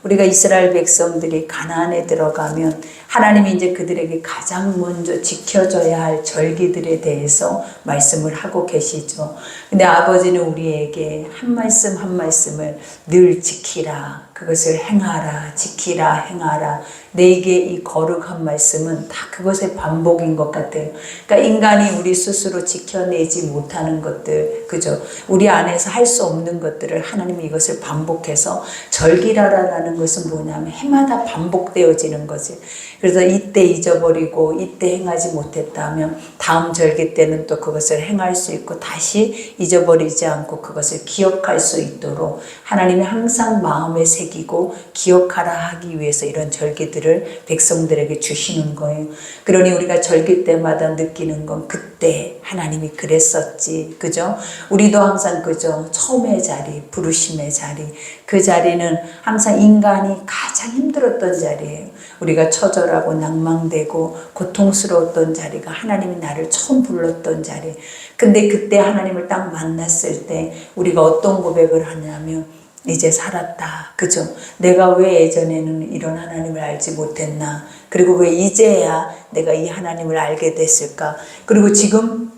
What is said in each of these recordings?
우리가 이스라엘 백성들이 가나안에 들어가면 하나님이 이제 그들에게 가장 먼저 지켜줘야 할 절기들에 대해서 말씀을 하고 계시죠. 근데 아버지는 우리에게 한 말씀 한 말씀을 늘 지키라, 그것을 행하라, 지키라, 행하라. 내게 이 거룩한 말씀은 다 그것의 반복인 것 같아요. 그러니까 인간이 우리 스스로 지켜내지 못하는 것들, 그죠? 우리 안에서 할 수 없는 것들을 하나님이 이것을 반복해서 절기라라는 것은 뭐냐면 해마다 반복되어지는 거지. 그래서 이때 잊어버리고 이때 행하지 못했다면 다음 절기 때는 또 그것을 행할 수 있고 다시 잊어버리지 않고 그것을 기억할 수 있도록 하나님이 항상 마음에 새기고 기억하라 하기 위해서 이런 절기들을 백성들에게 주시는 거예요. 그러니 우리가 절기 때마다 느끼는 건 그때 하나님이 그랬었지, 그죠? 우리도 항상 그죠? 처음의 자리, 부르심의 자리, 그 자리는 항상 인간이 가장 힘들었던 자리예요. 우리가 처절하고 낭망되고 고통스러웠던 자리가 하나님이 나를 처음 불렀던 자리. 근데 그때 하나님을 딱 만났을 때 우리가 어떤 고백을 하냐면 이제 살았다, 그죠? 내가 왜 예전에는 이런 하나님을 알지 못했나? 그리고 왜 이제야 내가 이 하나님을 알게 됐을까? 그리고 지금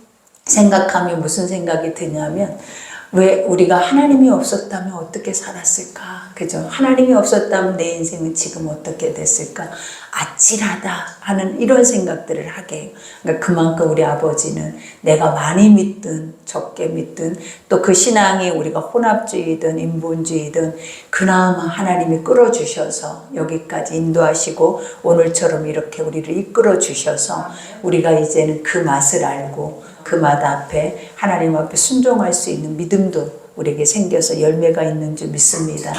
생각하면 무슨 생각이 드냐면 왜 우리가 하나님이 없었다면 어떻게 살았을까? 그죠? 하나님이 없었다면 내 인생은 지금 어떻게 됐을까? 아찔하다 하는 이런 생각들을 하게 해요. 그러니까 그만큼 우리 아버지는 내가 많이 믿든 적게 믿든 또 그 신앙이 우리가 혼합주의든 인본주의든 그나마 하나님이 끌어주셔서 여기까지 인도하시고 오늘처럼 이렇게 우리를 이끌어 주셔서 우리가 이제는 그 맛을 알고 그 맛 앞에 하나님 앞에 순종할 수 있는 믿음도 우리에게 생겨서 열매가 있는 줄 믿습니다.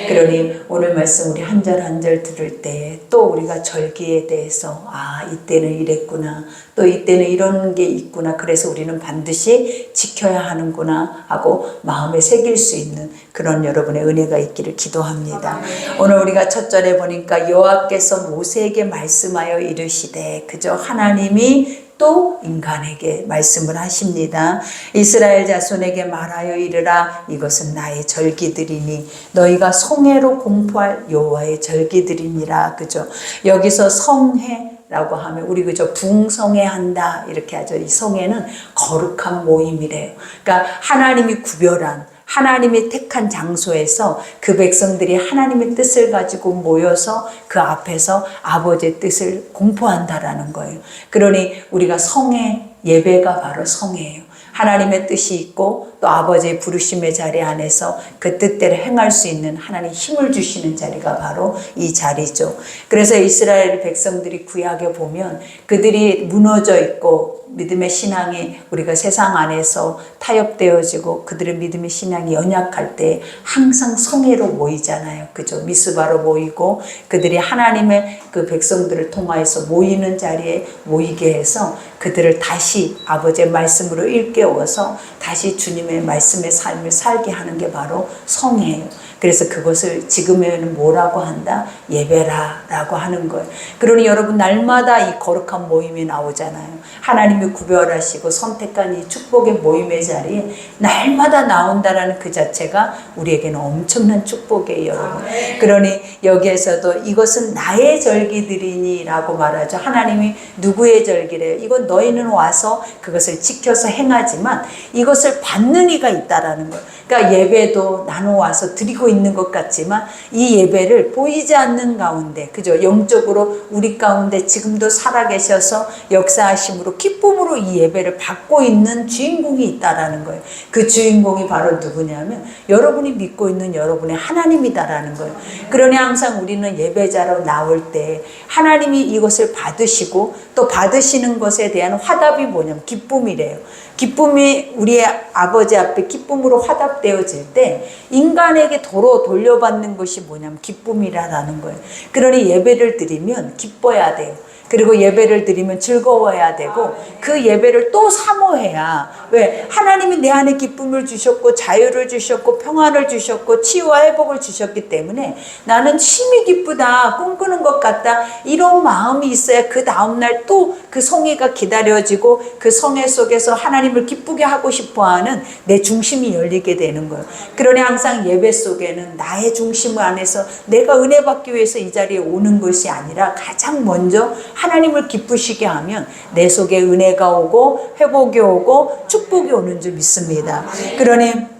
그러니 오늘 말씀 우리 한 절 한 절 들을 때 또 우리가 절기에 대해서 이때는 이랬구나, 또 이때는 이런 게 있구나, 그래서 우리는 반드시 지켜야 하는구나 하고 마음에 새길 수 있는 그런 여러분의 은혜가 있기를 기도합니다. 오늘 우리가 첫 절에 보니까 여호와께서 모세에게 말씀하여 이르시되, 그저 하나님이 또 인간에게 말씀을 하십니다. 이스라엘 자손에게 말하여 이르라, 이것은 나의 절기들이니 너희가 성회로 공포할 여호와의 절기들이니라. 그죠? 여기서 성회라고 하면 우리 그저 붕성회한다 이렇게 하죠. 이 성회는 거룩한 모임이래요. 그러니까 하나님이 구별한, 하나님이 택한 장소에서 그 백성들이 하나님의 뜻을 가지고 모여서 그 앞에서 아버지의 뜻을 공포한다라는 거예요. 그러니 우리가 성회, 예배가 바로 성회예요. 하나님의 뜻이 있고 또 아버지의 부르심의 자리 안에서 그 뜻대로 행할 수 있는 하나님 힘을 주시는 자리가 바로 이 자리죠. 그래서 이스라엘 백성들이 구약에 보면 그들이 무너져 있고 믿음의 신앙이 우리가 세상 안에서 타협되어지고 그들의 믿음의 신앙이 연약할 때 항상 성회로 모이잖아요. 그죠? 미스바로 모이고 그들이 하나님의 그 백성들을 통하여서 모이는 자리에 모이게 해서 그들을 다시 아버지의 말씀으로 일깨워서 다시 주님의 말씀의 삶을 살게 하는 게 바로 성회예요. 그래서 그것을 지금에는 뭐라고 한다? 예배라라고 하는 거예요. 그러니 여러분 날마다 이 거룩한 모임이 나오잖아요. 하나님이 구별하시고 선택한 이 축복의 모임의 자리에 날마다 나온다라는 그 자체가 우리에게는 엄청난 축복이에요, 여러분. 그러니 여기에서도 이것은 나의 절기들이니 라고 말하죠. 하나님이 누구의 절기래요? 이건 너희는 와서 그것을 지켜서 행하지만 이것을 받는 이가 있다라는 거예요. 그러니까 예배도 나는 와서 드리고 있는 것 같지만 이 예배를 보이지 않는 가운데, 그죠? 영적으로 우리 가운데 지금도 살아계셔서 역사하심으로 기쁨으로 이 예배를 받고 있는 주인공이 있다라는 거예요. 그 주인공이 바로 누구냐면 여러분이 믿고 있는 여러분의 하나님이다라는 거예요. 그러니 항상 우리는 예배자로 나올 때 하나님이 이것을 받으시고 또 받으시는 것에 대한 화답이 뭐냐면 기쁨이래요. 기쁨이 우리의 아버지 앞에 기쁨으로 화답되어질 때 인간에게 도로 돌려받는 것이 뭐냐면 기쁨이라는 거예요. 그러니 예배를 드리면 기뻐야 돼요. 그리고 예배를 드리면 즐거워해야 되고 그 예배를 또 사모해야. 왜? 하나님이 내 안에 기쁨을 주셨고 자유를 주셨고 평안을 주셨고 치유와 회복을 주셨기 때문에 나는 심히 기쁘다, 꿈꾸는 것 같다, 이런 마음이 있어야 그 다음날 또 그 성회가 기다려지고 그 성회 속에서 하나님을 기쁘게 하고 싶어하는 내 중심이 열리게 되는 거예요. 그러니 항상 예배 속에는 나의 중심 안에서 내가 은혜 받기 위해서 이 자리에 오는 것이 아니라 가장 먼저 하나님을 기쁘시게 하면 내 속에 은혜가 오고 회복이 오고 축복이 오는 줄 믿습니다. 그러니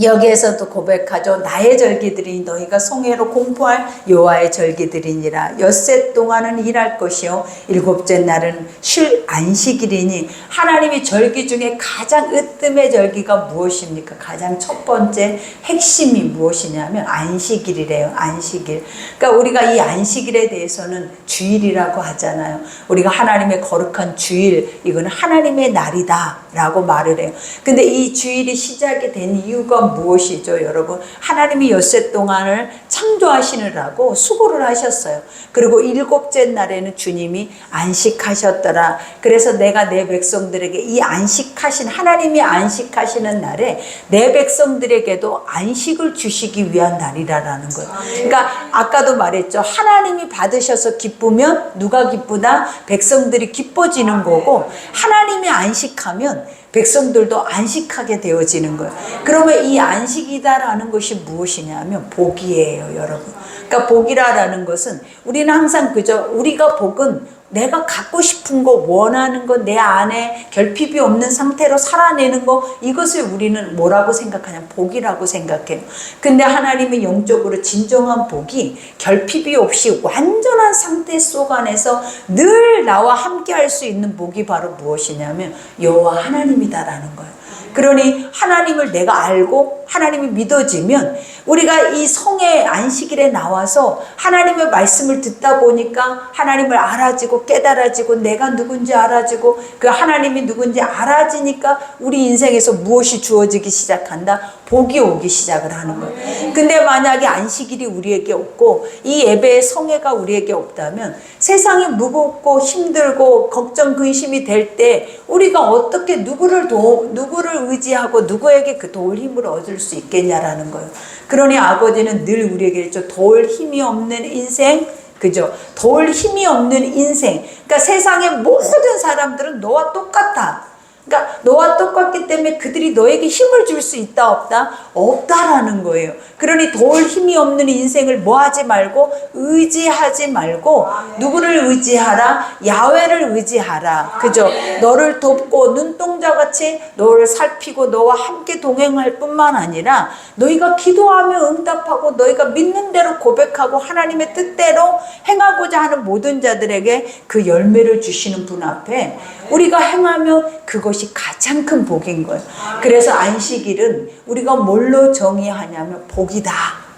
여기에서도 고백하죠. 나의 절기들이 너희가 성회로 공포할 여호와의 절기들이니라. 엿새 동안은 일할 것이요 일곱째 날은 쉴 안식일이니. 하나님이 절기 중에 가장 으뜸의 절기가 무엇입니까? 가장 첫 번째 핵심이 무엇이냐면 안식일이래요. 안식일. 그러니까 우리가 이 안식일에 대해서는 주일이라고 하잖아요. 우리가 하나님의 거룩한 주일, 이거는 하나님의 날이다 라고 말을 해요. 근데 이 주일이 시작이 된 이유가 무엇이죠, 여러분? 하나님이 엿새 동안을 창조하시느라고 수고를 하셨어요. 그리고 일곱째 날에는 주님이 안식하셨더라. 그래서 내가 내 백성들에게 이 안식하신, 하나님이 안식하시는 날에 내 백성들에게도 안식을 주시기 위한 날이라는 거예요. 그러니까 아까도 말했죠. 하나님이 받으셔서 기쁘면 누가 기쁘다? 백성들이 기뻐지는 거고, 하나님이 안식하면 백성들도 안식하게 되어지는 거예요. 그러면 이 안식이다라는 것이 무엇이냐면 복이에요, 여러분. 그러니까 복이라는 것은 우리는 항상 그저 우리가 복은 내가 갖고 싶은 거, 원하는 거, 내 안에 결핍이 없는 상태로 살아내는 거, 이것을 우리는 뭐라고 생각하냐? 복이라고 생각해요. 근데 하나님의 영적으로 진정한 복이 결핍이 없이 완전한 상태 속 안에서 늘 나와 함께 할 수 있는 복이 바로 무엇이냐면 여호와 하나님이다라는 거예요. 그러니 하나님을 내가 알고 하나님이 믿어지면 우리가 이 성의 안식일에 나와서 하나님의 말씀을 듣다 보니까 하나님을 알아지고 깨달아지고 내가 누군지 알아지고 그 하나님이 누군지 알아지니까 우리 인생에서 무엇이 주어지기 시작한다? 복이 오기 시작을 하는 거예요. 근데 만약에 안식일이 우리에게 없고 이 예배의 성회가 우리에게 없다면 세상이 무겁고 힘들고 걱정 근심이 될 때 우리가 어떻게 누구를 의지하고 누구에게 그 도울 힘을 얻을 수 있겠냐라는 거예요. 그러니 아버지는 늘 우리에게 도울 힘이 없는 인생, 그죠? 도울 힘이 없는 인생. 그러니까 세상의 모든 사람들은 너와 똑같아. 그러니까 너와 똑같기 때문에 그들이 너에게 힘을 줄 수 있다 없다? 없다라는 거예요. 그러니 도울 힘이 없는 인생을 뭐 하지 말고 의지하지 말고 누구를 의지하라? 야훼를 의지하라. 그죠? 너를 돕고 눈동자같이 너를 살피고 너와 함께 동행할 뿐만 아니라 너희가 기도하며 응답하고 너희가 믿는 대로 고백하고 하나님의 뜻대로 행하고자 하는 모든 자들에게 그 열매를 주시는 분 앞에 우리가 행하면 그것이 가장 큰 복인 거예요. 그래서 안식일은 우리가 뭘로 정의하냐면 복이다.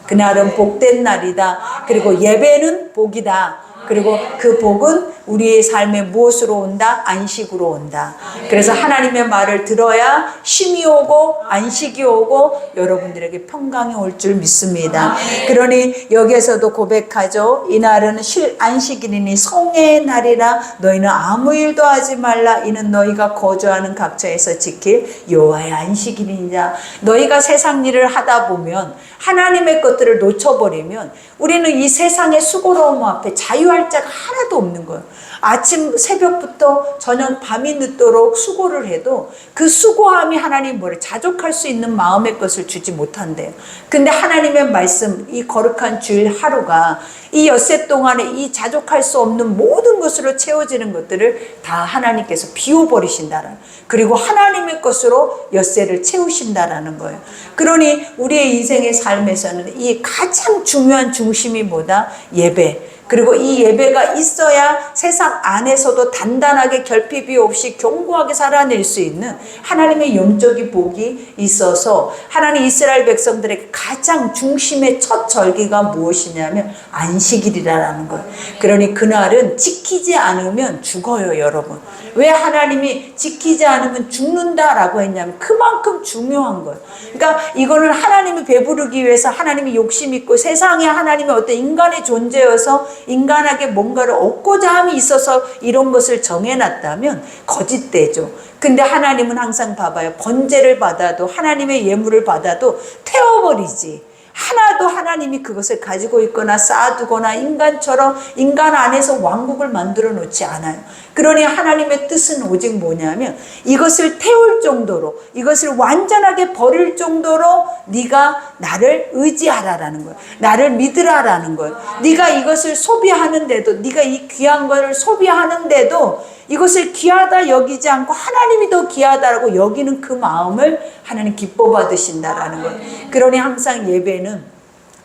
그날은 복된 날이다. 그리고 예배는 복이다. 그리고 그 복은 우리의 삶에 무엇으로 온다? 안식으로 온다. 그래서 하나님의 말을 들어야 쉼이 오고 안식이 오고 여러분들에게 평강이 올 줄 믿습니다. 그러니 여기에서도 고백하죠. 이날은 안식일이니 성회의 날이라 너희는 아무 일도 하지 말라. 이는 너희가 거주하는 각처에서 지킬 여호와의 안식일이니라. 너희가 세상 일을 하다 보면 하나님의 것들을 놓쳐버리면 우리는 이 세상의 수고로움 앞에 자유할 자가 하나도 없는 거예요. 아침 새벽부터 저녁 밤이 늦도록 수고를 해도 그 수고함이 하나님 뭐를 자족할 수 있는 마음의 것을 주지 못한대요. 근데 하나님의 말씀, 이 거룩한 주일 하루가 이 엿새 동안에 이 자족할 수 없는 모든 것으로 채워지는 것들을 다 하나님께서 비워버리신다라는, 그리고 하나님의 것으로 엿새를 채우신다라는 거예요. 그러니 우리의 인생의 삶에서는 이 가장 중요한 중심이 뭐다? 예배. 그리고 이 예배가 있어야 세상 안에서도 단단하게 결핍이 없이 견고하게 살아낼 수 있는 하나님의 영적인 복이 있어서 하나님 이스라엘 백성들에게 가장 중심의 첫 절기가 무엇이냐면 안식일이라는 거예요. 그러니 그날은 지키지 않으면 죽어요, 여러분. 왜 하나님이 지키지 않으면 죽는다라고 했냐면 그만큼 중요한 거예요. 그러니까 이거는 하나님이 배부르기 위해서 하나님이 욕심 있고 세상에 하나님의 어떤 인간의 존재여서 인간에게 뭔가를 얻고자 함이 있어서 이런 것을 정해놨다면 거짓되죠. 근데 하나님은 항상 봐봐요. 번제를 받아도 하나님의 예물을 받아도 태워버리지. 하나도 하나님이 그것을 가지고 있거나 쌓아두거나 인간처럼 인간 안에서 왕국을 만들어 놓지 않아요. 그러니 하나님의 뜻은 오직 뭐냐면 이것을 태울 정도로, 이것을 완전하게 버릴 정도로 네가 나를 의지하라라는 거예요. 나를 믿으라라는 거예요. 네가 이것을 소비하는데도, 네가 이 귀한 것을 소비하는데도 이것을 귀하다 여기지 않고 하나님이 더 귀하다라고 여기는 그 마음을 하나님 기뻐 받으신다라는 거예요. 그러니 항상 예배는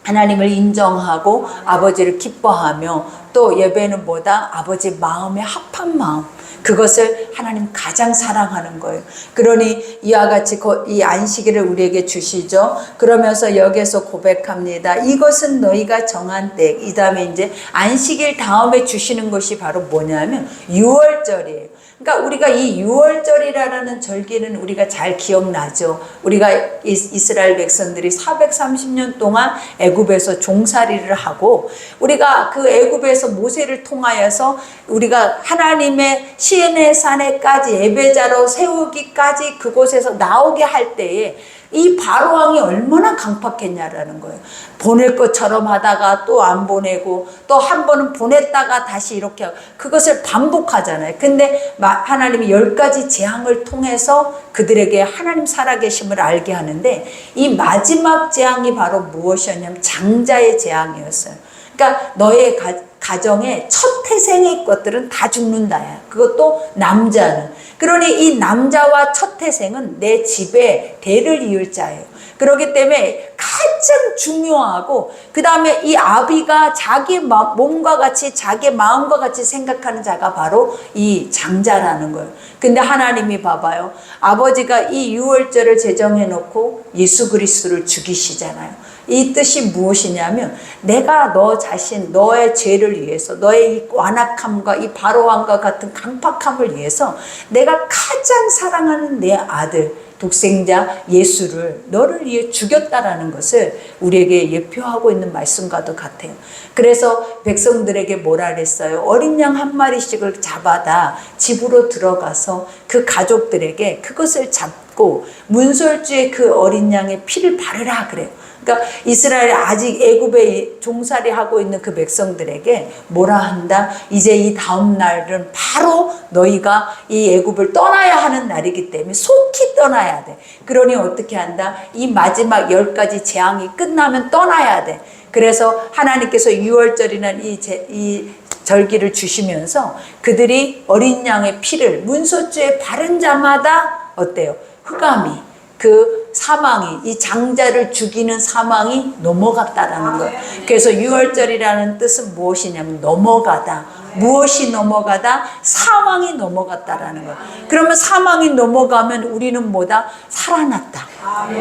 하나님을 인정하고 아버지를 기뻐하며, 또 예배는 뭐다? 아버지 마음에 합한 마음, 그것을 하나님 가장 사랑하는 거예요. 그러니 이와 같이 이 안식일을 우리에게 주시죠. 그러면서 여기에서 고백합니다. 이것은 너희가 정한 때. 이 다음에 이제 안식일 다음에 주시는 것이 바로 뭐냐면 유월절이에요. 그러니까 우리가 이 유월절이라는 절기는 우리가 잘 기억나죠. 우리가 이스라엘 백성들이 430년 동안 애굽에서 종살이를 하고, 우리가 그 애굽에서 모세를 통하여서 우리가 하나님의 시내 산에까지 예배자로 세우기까지 그곳에서 나오게 할 때에 이 바로왕이 얼마나 강팍했냐라는 거예요. 보낼 것처럼 하다가 또 안 보내고, 또 한 번은 보냈다가 다시 이렇게 하고, 그것을 반복하잖아요. 근데 하나님이 10가지 재앙을 통해서 그들에게 하나님 살아계심을 알게 하는데, 이 마지막 재앙이 바로 무엇이었냐면 장자의 재앙이었어요. 그러니까 너의 가정의 첫 태생의 것들은 다 죽는다야. 그것도 남자는. 그러니 이 남자와 첫 태생은 내 집에 대를 이을 자예요. 그렇기 때문에 가장 중요하고, 그 다음에 이 아비가 자기 몸과 같이 자기 마음과 같이 생각하는 자가 바로 이 장자라는 거예요. 근데 하나님이 봐봐요. 아버지가 이 유월절을 제정해 놓고 예수 그리스도를 죽이시잖아요. 이 뜻이 무엇이냐면, 내가 너 자신, 너의 죄를 위해서, 너의 이 완악함과 이 바로왕과 같은 강팍함을 위해서 내가 가장 사랑하는 내 아들 독생자 예수를 너를 위해 죽였다라는 것을 우리에게 예표하고 있는 말씀과도 같아요. 그래서 백성들에게 뭐라 그랬어요? 어린 양 한 마리씩을 잡아다 집으로 들어가서 그 가족들에게 그것을 잡고 문설주에 그 어린 양의 피를 바르라 그래요. 그러니까 이스라엘이 아직 애굽에 종살이 하고 있는 그 백성들에게 뭐라 한다? 이제 이 다음 날은 바로 너희가 이 애굽을 떠나야 하는 날이기 때문에 속히 떠나야 돼. 그러니 어떻게 한다? 이 마지막 10가지 재앙이 끝나면 떠나야 돼. 그래서 하나님께서 유월절이라는 이 절기를 주시면서 그들이 어린 양의 피를 문소주에 바른 자마다 어때요? 흑암이, 그 사망이, 이 장자를 죽이는 사망이 넘어갔다라는 거예요. 그래서 유월절이라는 뜻은 무엇이냐면 넘어가다. 무엇이 넘어가다? 사망이 넘어갔다라는 거예요. 그러면 사망이 넘어가면 우리는 뭐다? 살아났다.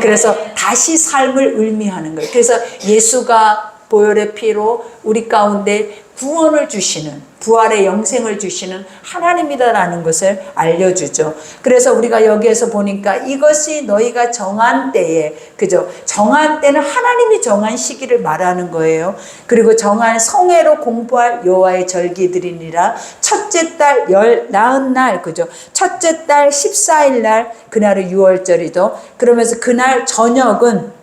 그래서 다시 삶을 의미하는 거예요. 그래서 예수가 보혈의 피로 우리 가운데 구원을 주시는, 부활의 영생을 주시는 하나님이다라는 것을 알려주죠. 그래서 우리가 여기에서 보니까 이것이 너희가 정한 때에, 그죠? 정한 때는 하나님이 정한 시기를 말하는 거예요. 그리고 정한 성회로 공부할 여호와의 절기들이니라. 첫째 달 나흔 날, 그죠? 첫째 달 14일 날, 그날은 유월절이죠. 그러면서 그날 저녁은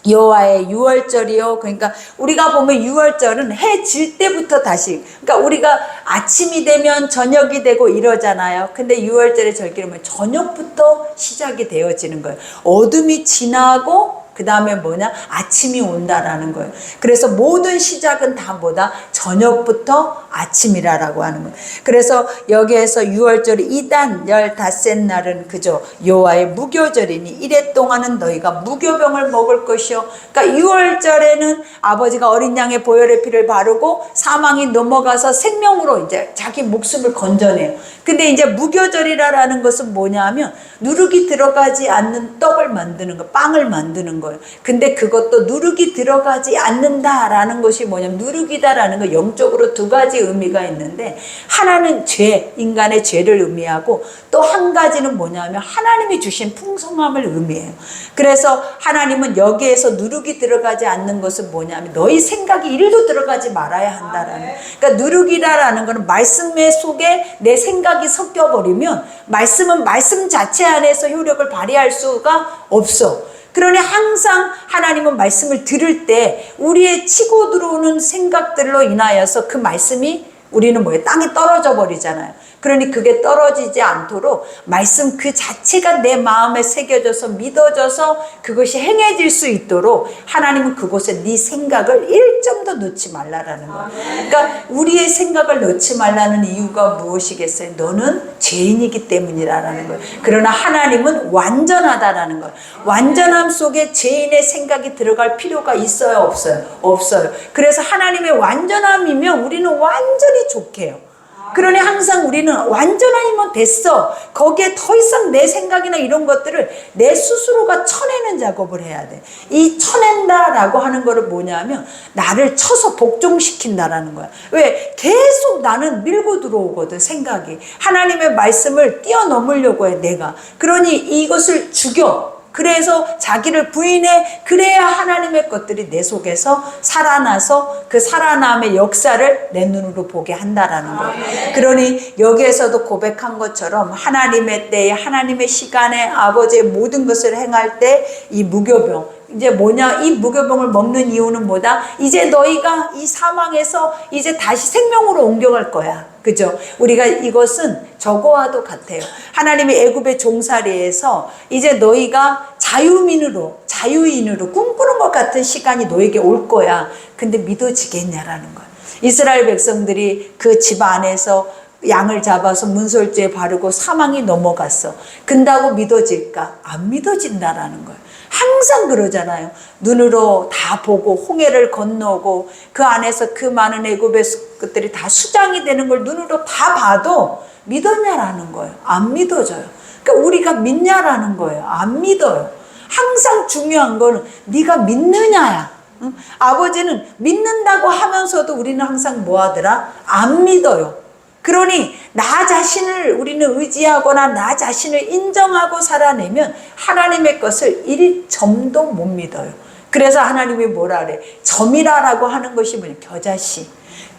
여호와의 유월절이요. 그러니까 우리가 보면 유월절은 해 질 때부터 다시, 그러니까 우리가 아침이 되면 저녁이 되고 이러잖아요. 근데 유월절의 절기는 저녁부터 시작이 되어지는 거예요. 어둠이 지나고 그 다음에 뭐냐? 아침이 온다라는 거예요. 그래서 모든 시작은 다 뭐다? 저녁부터 아침이라고 하는 거예요. 그래서 여기에서 유월절이 이단 15셋 날은 그죠? 여호와의 무교절이니 이래 동안은 너희가 무교병을 먹을 것이요. 그러니까 유월절에는 아버지가 어린 양의 보혈의 피를 바르고 사망이 넘어가서 생명으로 이제 자기 목숨을 건져내요. 근데 이제 무교절이라는 것은 뭐냐면 누룩이 들어가지 않는 떡을 만드는 거, 빵을 만드는 거예요. 근데 그것도 누룩이 들어가지 않는다라는 것이 뭐냐면, 누룩이다라는 거 영적으로 두 가지 의미가 있는데, 하나는 죄, 인간의 죄를 의미하고, 또 한 가지는 뭐냐면 하나님이 주신 풍성함을 의미해요. 그래서 하나님은 여기에서 누룩이 들어가지 않는 것은 뭐냐면 너희 생각이 1도 들어가지 말아야 한다라는. 그러니까 누룩이라는 거는 말씀 속에 내 생각이 섞여버리면 말씀은 말씀 자체 안에서 효력을 발휘할 수가 없어. 그러니 항상 하나님은 말씀을 들을 때 우리의 치고 들어오는 생각들로 인하여서 그 말씀이 우리는 뭐예요? 땅에 떨어져 버리잖아요. 그러니 그게 떨어지지 않도록 말씀 그 자체가 내 마음에 새겨져서 믿어져서 그것이 행해질 수 있도록 하나님은 그곳에 네 생각을 1점도 넣지 말라라는 거예요. 그러니까 우리의 생각을 넣지 말라는 이유가 무엇이겠어요? 너는 죄인이기 때문이라는 거예요. 그러나 하나님은 완전하다라는 거예요. 완전함 속에 죄인의 생각이 들어갈 필요가 있어요? 없어요? 없어요. 그래서 하나님의 완전함이면 우리는 완전히 좋게요. 그러니 항상 우리는 완전하면 됐어. 거기에 더 이상 내 생각이나 이런 것들을 내 스스로가 쳐내는 작업을 해야 돼. 이 쳐낸다라고 하는 거를 뭐냐면 나를 쳐서 복종시킨다라는 거야. 왜? 계속 나는 밀고 들어오거든, 생각이. 하나님의 말씀을 뛰어넘으려고 해, 내가. 그러니 이것을 죽여. 그래서 자기를 부인해. 그래야 하나님의 것들이 내 속에서 살아나서 그 살아남의 역사를 내 눈으로 보게 한다라는 거예요. 그러니 여기에서도 고백한 것처럼 하나님의 때에 하나님의 시간에 아버지의 모든 것을 행할 때 이 무교병, 이제 뭐냐, 이 무교병을 먹는 이유는 뭐다? 이제 너희가 이 사망에서 이제 다시 생명으로 옮겨갈 거야. 그죠? 우리가 이것은 저거와도 같아요. 하나님이 애굽의 종살이에서 이제 너희가 자유인으로 꿈꾸는 것 같은 시간이 너에게 올 거야. 근데 믿어지겠냐라는 거야. 이스라엘 백성들이 그 집 안에서 양을 잡아서 문설주에 바르고 사망이 넘어갔어. 근다고 믿어질까? 안 믿어진다라는 거예요. 항상 그러잖아요. 눈으로 다 보고 홍해를 건너고 그 안에서 그 많은 애굽의 것들이 다 수장이 되는 걸 눈으로 다 봐도 믿었냐라는 거예요. 안 믿어져요. 그러니까 우리가 믿냐라는 거예요. 안 믿어요. 항상 중요한 거는 네가 믿느냐야. 응? 아버지는 믿는다고 하면서도 우리는 항상 뭐 하더라? 안 믿어요. 그러니 나 자신을 우리는 의지하거나 나 자신을 인정하고 살아내면 하나님의 것을 1점도 못 믿어요. 그래서 하나님이 뭐라 그래? 점이라라고 하는 것이 뭐냐? 겨자씨.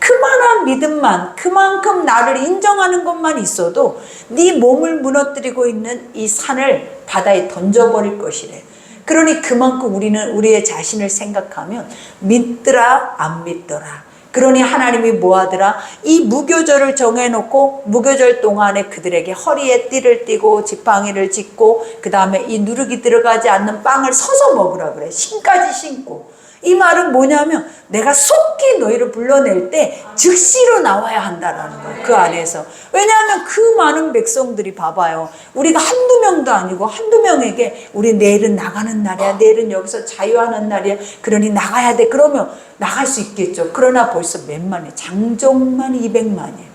그만한 믿음만, 그만큼 나를 인정하는 것만 있어도 네 몸을 무너뜨리고 있는 이 산을 바다에 던져버릴 것이래. 그러니 그만큼 우리는 우리의 자신을 생각하면 믿더라 안 믿더라. 그러니 하나님이 뭐하더라? 이 무교절을 정해놓고 무교절 동안에 그들에게 허리에 띠를 띠고 지팡이를 짚고 그 다음에 이 누룩이 들어가지 않는 빵을 서서 먹으라 그래. 신까지 신고. 이 말은 뭐냐면 내가 속히 너희를 불러낼 때 즉시로 나와야 한다라는 거예요. 그 안에서. 왜냐하면 그 많은 백성들이 봐봐요. 우리가 한두 명도 아니고 한두 명에게 우리 내일은 나가는 날이야. 내일은 여기서 자유하는 날이야. 그러니 나가야 돼. 그러면 나갈 수 있겠죠. 그러나 벌써 몇만이에요. 장정만 200만이에요.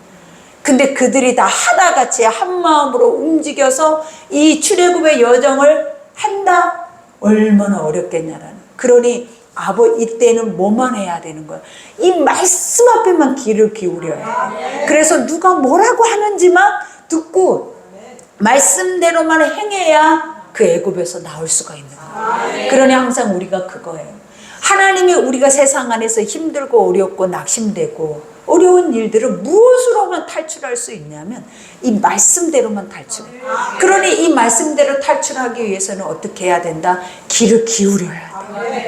근데 그들이 다 하나같이 한 마음으로 움직여서 이 출애굽의 여정을 한다? 얼마나 어렵겠냐라는. 그러니 이때는 뭐만 해야 되는 거야? 이 말씀 앞에만 귀를 기울여야 돼. 그래서 누가 뭐라고 하는지만 듣고 말씀대로만 행해야 그 애굽에서 나올 수가 있는 거야. 그러니 항상 우리가 그거예요. 하나님이 우리가 세상 안에서 힘들고 어렵고 낙심되고 어려운 일들을 무엇으로만 탈출할 수 있냐면 이 말씀대로만 탈출해. 그러니 이 말씀대로 탈출하기 위해서는 어떻게 해야 된다? 귀를 기울여야 돼.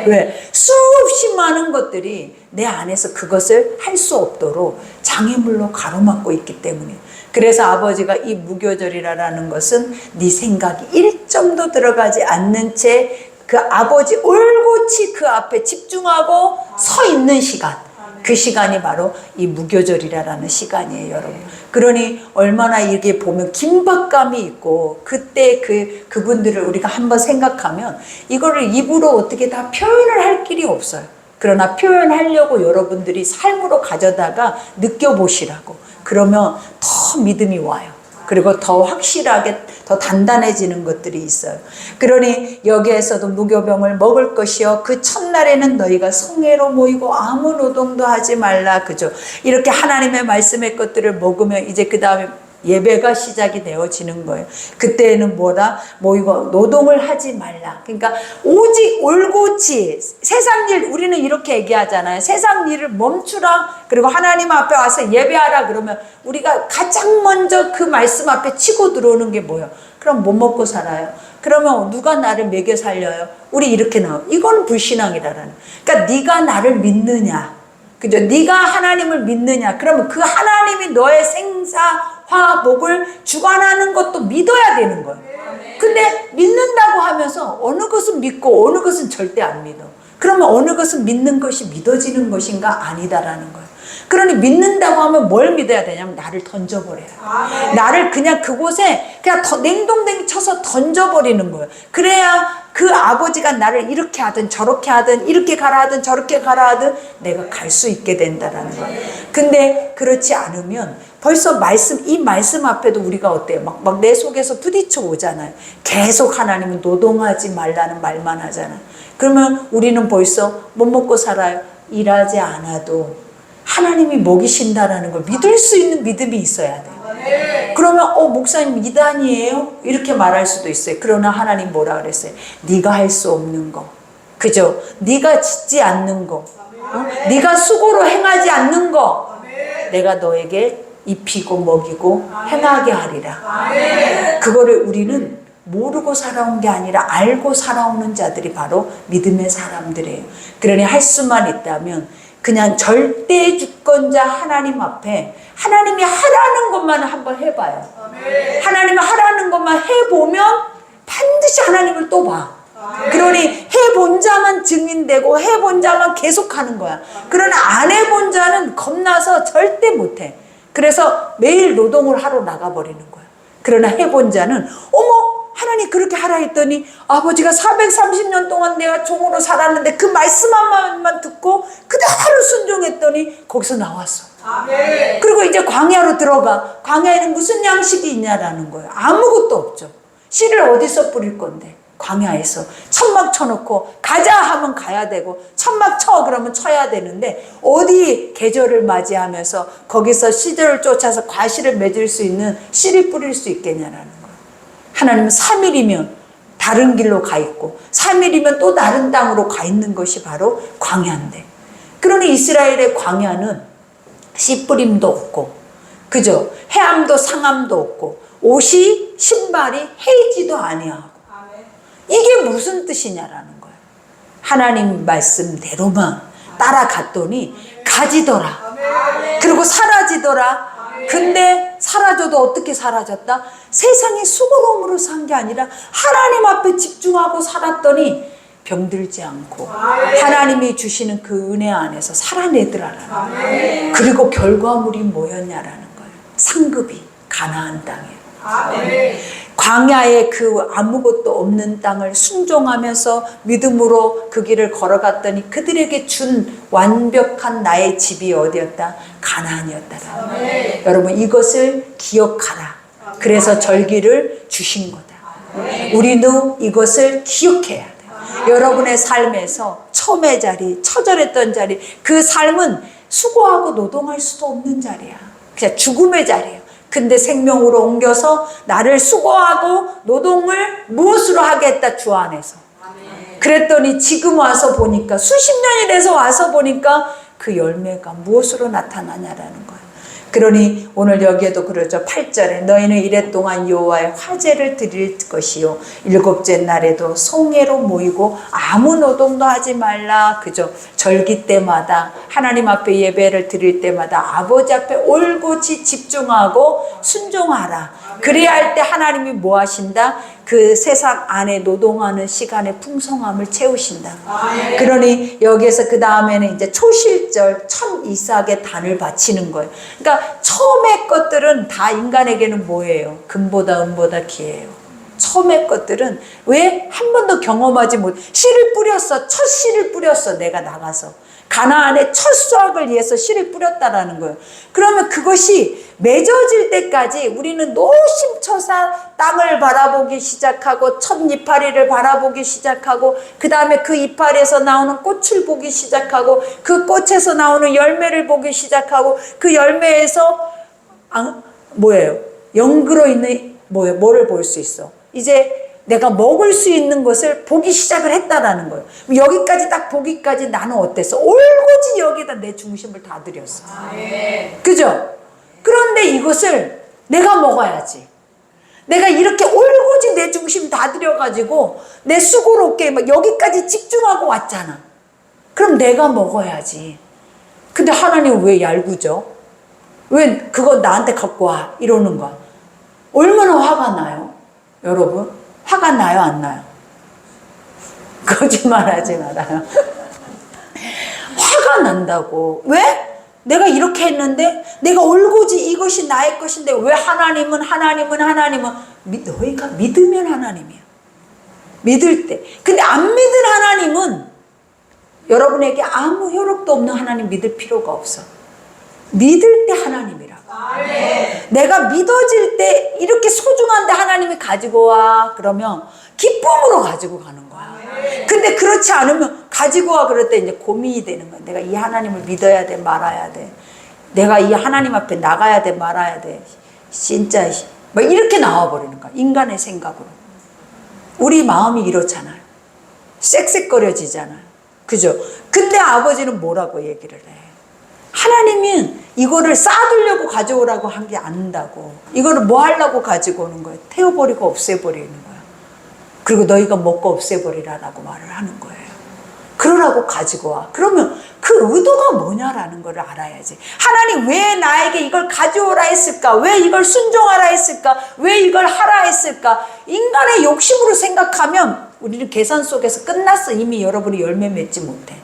왜? 수없이 많은 것들이 내 안에서 그것을 할 수 없도록 장애물로 가로막고 있기 때문에. 그래서 아버지가 이 무교절이라는 것은 네 생각이 1점도 들어가지 않는 채 그 아버지 올곧이 그 앞에 집중하고 서 있는 시간. 그 시간이 바로 이 무교절이라는 시간이에요, 여러분. 그러니 얼마나 이게 보면 긴박감이 있고 그때 그분들을 우리가 한번 생각하면 이거를 입으로 어떻게 다 표현을 할 길이 없어요. 그러나 표현하려고 여러분들이 삶으로 가져다가 느껴보시라고. 그러면 더 믿음이 와요. 그리고 더 확실하게 더 단단해지는 것들이 있어요. 그러니 여기에서도 무교병을 먹을 것이요 그 첫날에는 너희가 성회로 모이고 아무 노동도 하지 말라. 그죠? 이렇게 하나님의 말씀의 것들을 먹으면 이제 그 다음에 예배가 시작이 되어지는 거예요. 그때는 뭐라? 모이고 노동을 하지 말라. 그러니까 오직 올곧이 세상 일, 우리는 이렇게 얘기하잖아요. 세상 일을 멈추라. 그리고 하나님 앞에 와서 예배하라. 그러면 우리가 가장 먼저 그 말씀 앞에 치고 들어오는 게 뭐예요? 그럼 못 먹고 살아요. 그러면 누가 나를 먹여 살려요? 우리 이렇게 나와요. 이건 불신앙이라는. 그러니까 네가 나를 믿느냐, 그죠? 네가 하나님을 믿느냐? 그러면 그 하나님이 너의 생사화복을 주관하는 것도 믿어야 되는 거예요. 근데 믿는다고 하면서 어느 것은 믿고 어느 것은 절대 안 믿어. 그러면 어느 것은 믿는 것이 믿어지는 것인가? 아니다라는 거예요. 그러니 믿는다고 하면 뭘 믿어야 되냐면 나를 던져버려요. 나를 그냥 그곳에 그냥 냉동댕이 쳐서 던져버리는 거예요. 그래야 그 아버지가 나를 이렇게 하든 저렇게 하든 이렇게 가라 하든 저렇게 가라 하든 내가 갈 수 있게 된다라는 거예요. 근데 그렇지 않으면 벌써 이 말씀 앞에도 우리가 어때요? 막 내 속에서 부딪혀 오잖아요. 계속 하나님은 노동하지 말라는 말만 하잖아요. 그러면 우리는 벌써 못 먹고 살아요. 일하지 않아도 하나님이 먹이신다라는 걸 믿을 수 있는 믿음이 있어야 돼요. 그러면 목사님 이단이에요? 이렇게 말할 수도 있어요. 그러나 하나님 뭐라 그랬어요? 네가 할 수 없는 거, 그죠? 네가 짓지 않는 거, 네가 수고로 행하지 않는 거 내가 너에게 입히고 먹이고 행하게 하리라. 그거를 우리는 모르고 살아온 게 아니라 알고 살아오는 자들이 바로 믿음의 사람들이에요. 그러니 할 수만 있다면 그냥 절대 주권자 하나님 앞에 하나님이 하라는 것만 한번 해봐요. 하나님이 하라는 것만 해보면 반드시 하나님을 또 봐. 그러니 해본 자만 증인되고 해본 자만 계속하는 거야. 그러나 안 해본 자는 겁나서 절대 못해. 그래서 매일 노동을 하러 나가버리는 거야. 그러나 해본 자는 하나님 그렇게 하라 했더니 아버지가 430년 동안 내가 종으로 살았는데 그 말씀 한마디만 듣고 그대로 순종했더니 거기서 나왔어. 그리고 이제 광야로 들어가. 광야에는 무슨 양식이 있냐라는 거예요. 아무것도 없죠. 씨를 어디서 뿌릴 건데? 광야에서 천막 쳐놓고 가자 하면 가야 되고 천막 쳐 그러면 쳐야 되는데 어디 계절을 맞이하면서 거기서 씨들을 쫓아서 과실을 맺을 수 있는 씨를 뿌릴 수 있겠냐라는 거예요. 하나님은 3일이면 다른 길로 가 있고 3일이면 또 다른 땅으로 가 있는 것이 바로 광야인데, 그러니 이스라엘의 광야는 씨 뿌림도 없고, 그죠? 해암도 상암도 없고 옷이 신발이 해지도 아니하고. 이게 무슨 뜻이냐라는 거예요. 하나님 말씀대로만 따라갔더니 가지더라. 그리고 사라지더라. 근데 사라져도 어떻게 사라졌다? 세상의 수고로움으로 산 게 아니라 하나님 앞에 집중하고 살았더니 병들지 않고 하나님이 주시는 그 은혜 안에서 살아내더라라는 거예요. 그리고 결과물이 뭐였냐라는 거예요. 상급이 가나안 땅이에요. 광야에 그 아무것도 없는 땅을 순종하면서 믿음으로 그 길을 걸어갔더니 그들에게 준 완벽한 나의 집이 어디였다? 가나안이었다. 여러분 이것을 기억하라. 그래서 절기를 주신 거다. 우리도 이것을 기억해야 돼요. 여러분의 삶에서 처음의 자리, 처절했던 자리, 그 삶은 수고하고 노동할 수도 없는 자리야. 그냥 죽음의 자리예요. 근데 생명으로 옮겨서 나를 수고하고 노동을 무엇으로 하겠다? 주 안에서. 그랬더니 지금 와서 보니까 수십 년이 돼서 와서 보니까 그 열매가 무엇으로 나타나냐라는 거예요. 그러니 오늘 여기에도 그러죠. 8절에 너희는 이래 동안 여호와의 화제를 드릴 것이요 7째 날에도 송해로 모이고 아무 노동도 하지 말라. 그죠? 절기 때마다 하나님 앞에 예배를 드릴 때마다 아버지 앞에 올곧이 집중하고 순종하라. 그래야 할 때 하나님이 뭐 하신다? 그 세상 안에 노동하는 시간의 풍성함을 채우신다. 그러니 여기에서 그 다음에는 이제 초실절 첫 이삭의 단을 바치는 거예요. 그러니까 처음의 것들은 다 인간에게는 뭐예요? 금보다 은보다 귀해요. 처음의 것들은 왜 한 번도 경험하지 못, 씨를 뿌렸어. 첫 씨를 뿌렸어. 내가 나가서 가나안의 첫 수확을 위해서 씨를 뿌렸다라는 거예요. 그러면 그것이 맺어질 때까지 우리는 노심초사 땅을 바라보기 시작하고 첫 이파리를 바라보기 시작하고 그 다음에 그 이파리에서 나오는 꽃을 보기 시작하고 그 꽃에서 나오는 열매를 보기 시작하고 그 열매에서 뭐예요? 연그러 있는 뭐를 볼 수 있어. 이제 내가 먹을 수 있는 것을 보기 시작을 했다라는 거예요. 여기까지 딱 보기까지 나는 어땠어? 올고지 여기다 내 중심을 다 들였어. 그죠? 그런데 이것을 내가 먹어야지. 내가 이렇게 올고지 내 중심 다 들여가지고 내 수고롭게 막 여기까지 집중하고 왔잖아. 그럼 내가 먹어야지. 근데 하나님 왜 얄궂죠? 왜 그거 나한테 갖고 와? 이러는 거야. 얼마나 화가 나요? 여러분? 화가 나요, 안 나요? 거짓말 하지 말아요. 화가 난다고. 왜? 내가 이렇게 했는데 내가 올고지 이것이 나의 것인데 왜 하나님은 너희가 믿으면 하나님이야. 믿을 때. 근데 안 믿은 하나님은 여러분에게 아무 효력도 없는 하나님 믿을 필요가 없어. 믿을 때 하나님이라고. 내가 믿어질 때 이렇게 소중한데 하나님이 가지고 와 그러면 기쁨으로 가지고 가는 거야. 근데 그렇지 않으면 가지고 와 그럴 때 이제 고민이 되는 거야. 내가 이 하나님을 믿어야 돼 말아야 돼. 내가 이 하나님 앞에 나가야 돼 말아야 돼. 진짜 막 이렇게 나와버리는 거야. 인간의 생각으로. 우리 마음이 이렇잖아요. 쌕쌕거려지잖아요. 그죠? 근데 아버지는 뭐라고 얘기를 해? 하나님은 이거를 쌓아두려고 가져오라고 한 게 아닌다고. 이거를 뭐 하려고 가지고 오는 거예요? 태워버리고 없애버리는 거예요. 그리고 너희가 먹고 없애버리라고 말을 하는 거예요. 그러라고 가지고 와. 그러면 그 의도가 뭐냐라는 걸 알아야지. 하나님 왜 나에게 이걸 가져오라 했을까? 왜 이걸 순종하라 했을까? 왜 이걸 하라 했을까? 인간의 욕심으로 생각하면 우리는 계산 속에서 끝났어. 이미 여러분이 열매 맺지 못해.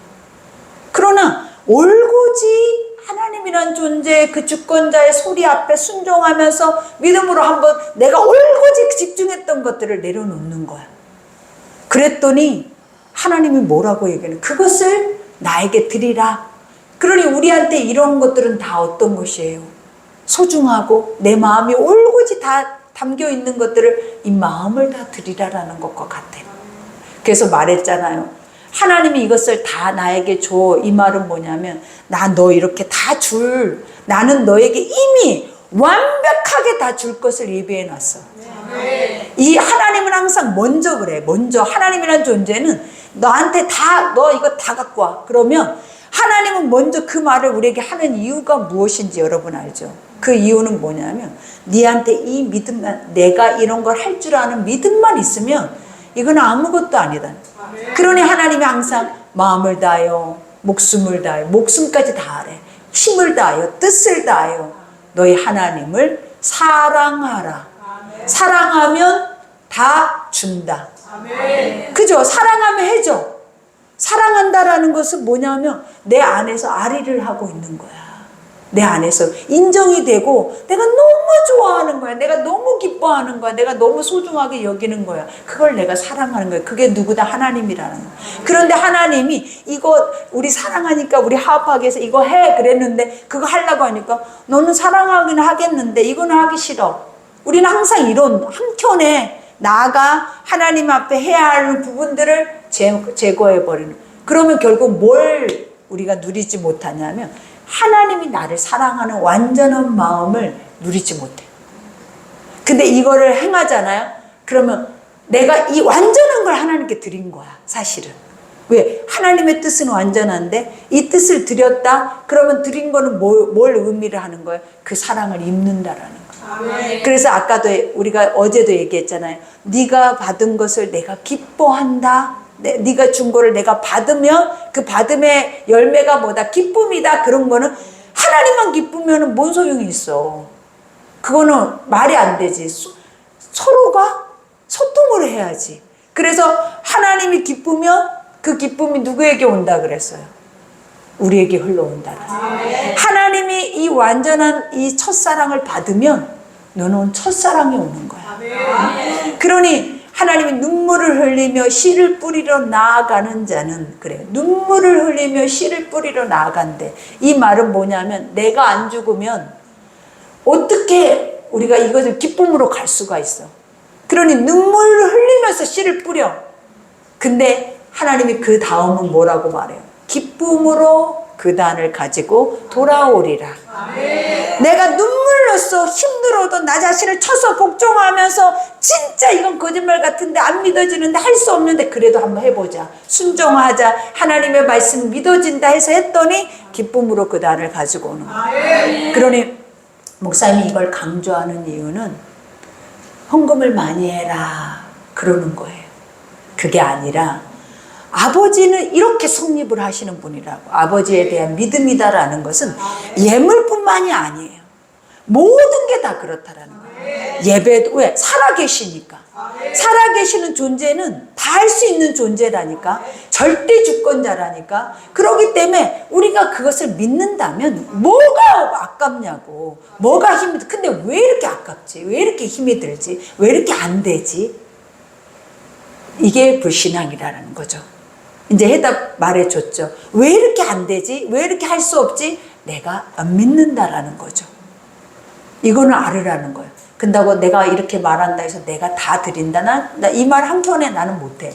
그러나 올고지 하나님이란 존재 그 주권자의 소리 앞에 순종하면서 믿음으로 한번 내가 올고지 집중했던 것들을 내려놓는 거야. 그랬더니 하나님이 뭐라고 얘기하는 그것을 나에게 드리라. 그러니 우리한테 이런 것들은 다 어떤 것이에요? 소중하고 내 마음이 올고지 다 담겨 있는 것들을 이 마음을 다 드리라라는 것과 같아요. 그래서 말했잖아요. 하나님이 이것을 다 나에게 줘. 이 말은 뭐냐면 나 너 이렇게 다 줄. 나는 너에게 이미 완벽하게 다 줄 것을 예비해 놨어. 이 하나님은 항상 먼저 그래. 먼저 하나님이란 존재는 너한테 너 이거 다 갖고 와. 그러면 하나님은 먼저 그 말을 우리에게 하는 이유가 무엇인지 여러분 알죠? 그 이유는 뭐냐면 네한테 이 믿음만 내가 이런 걸 할 줄 아는 믿음만 있으면 이건 아무것도 아니다. 그러니 하나님이 항상 마음을 다하여 목숨을 다하여 목숨까지 다하래. 힘을 다하여 뜻을 다하여 너희 하나님을 사랑하라. 사랑하면 다 준다. 그죠? 사랑하면 해줘. 사랑한다라는 것은 뭐냐면 내 안에서 아리를 하고 있는 거야. 내 안에서 인정이 되고 내가 너무 좋아하는 거야. 내가 너무 기뻐하는 거야. 내가 너무 소중하게 여기는 거야. 그걸 내가 사랑하는 거야. 그게 누구다? 하나님이라는 거야. 그런데 하나님이 이거 우리 사랑하니까 우리 화합하기 위해서 이거 해 그랬는데 그거 하려고 하니까 너는 사랑하긴 하겠는데 이거는 하기 싫어. 우리는 항상 이런 한켠에 나가 하나님 앞에 해야 하는 부분들을 제거해버리는. 그러면 결국 뭘 우리가 누리지 못하냐면 하나님이 나를 사랑하는 완전한 마음을 누리지 못해. 근데 이거를 행하잖아요. 그러면 내가 이 완전한 걸 하나님께 드린 거야. 사실은. 왜? 하나님의 뜻은 완전한데 이 뜻을 드렸다. 그러면 드린 거는 뭘 의미를 하는 거예요? 그 사랑을 입는다라는 거예요. 그래서 아까도 우리가 어제도 얘기했잖아요. 네가 받은 것을 내가 기뻐한다. 네가 준 거를 내가 받으면 그 받음의 열매가 뭐다? 기쁨이다. 그런 거는 하나님만 기쁘면 뭔 소용이 있어. 그거는 말이 안 되지. 서로가 소통을 해야지. 그래서 하나님이 기쁘면 그 기쁨이 누구에게 온다 그랬어요? 우리에게 흘러온다. 하나님이 이 완전한 이 첫사랑을 받으면 너는 첫사랑이 오는 거야. 그러니 하나님이 눈물을 흘리며 씨를 뿌리러 나아가는 자는 그래요. 눈물을 흘리며 씨를 뿌리러 나아간대. 이 말은 뭐냐면 내가 안 죽으면 어떻게 우리가 이것을 기쁨으로 갈 수가 있어. 그러니 눈물을 흘리면서 씨를 뿌려. 근데 하나님이 그 다음은 뭐라고 말해요? 기쁨으로 그 단을 가지고 돌아오리라. 아멘. 내가 눈물로써 힘들어도 나 자신을 쳐서 복종하면서 진짜 이건 거짓말 같은데 안 믿어지는데 할 수 없는데 그래도 한번 해보자. 순종하자. 하나님의 말씀 믿어진다 해서 했더니 기쁨으로 그 단을 가지고 오는 거예요. 그러니 목사님이 이걸 강조하는 이유는 헌금을 많이 해라 그러는 거예요. 그게 아니라 아버지는 이렇게 성립을 하시는 분이라고. 아버지에 대한 믿음이다라는 것은 예물뿐만이 아니에요. 모든 게 다 그렇다라는 거예요. 예배도 왜? 살아계시니까. 살아계시는 존재는 다 할 수 있는 존재라니까. 절대 주권자라니까. 그렇기 때문에 우리가 그것을 믿는다면 뭐가 아깝냐고. 뭐가 힘이 들. 근데 왜 이렇게 아깝지? 왜 이렇게 힘이 들지? 왜 이렇게 안 되지? 이게 불신앙이라는 거죠. 이제 해답 말해줬죠. 왜 이렇게 안 되지? 왜 이렇게 할 수 없지? 내가 안 믿는다라는 거죠. 이거는 알으라는 거예요. 근다고 내가 이렇게 말한다 해서 내가 다 드린다? 나 이 말 한편에 나는 못해요.